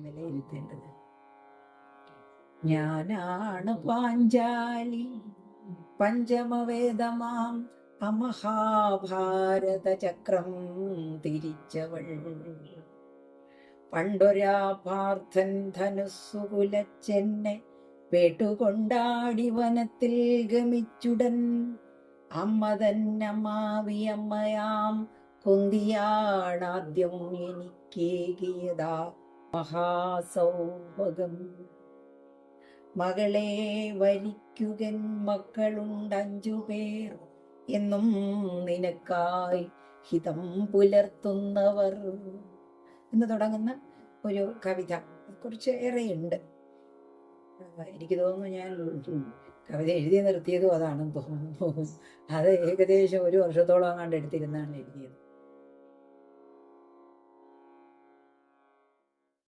വിലയിരുത്തേണ്ടത്. ഞാനാണ് പാഞ്ചാലി പഞ്ചമവേദമാം അമഹാഭാരത ചക്രം തിരിച്ചവൾ. പണ്ടൊരാ പാർത്ഥൻ ധനുസ്സുകുലച്ചെന്നെ പേട്ടുകൊണ്ടാടി വനത്തിൽ ഗമിച്ചുടൻ. അമ്മ തന്നമ്മാവിയമ്മയാം കുന്തിയാണാദ്യം എനിക്കേകിയതാ മഹാസൗഭകം. മകളെ വരിക്കുകൻ മക്കളുണ്ട് 5 പേർ, എന്നും നിനക്കായി ഹിതം പുലർത്തുന്നവർ എന്ന് തുടങ്ങുന്ന ഒരു കവിത കുറച്ച് ഏറെയുണ്ട്. എനിക്ക് തോന്നുന്നു ഞാൻ കവിത എഴുതി നിർത്തിയതും അതാണെന്ന് തോന്നുന്നു. അത് ഏകദേശം 1 വർഷത്തോളം അങ്ങാണ്ട് എടുത്തിരുന്നാണ് എഴുതിയത്.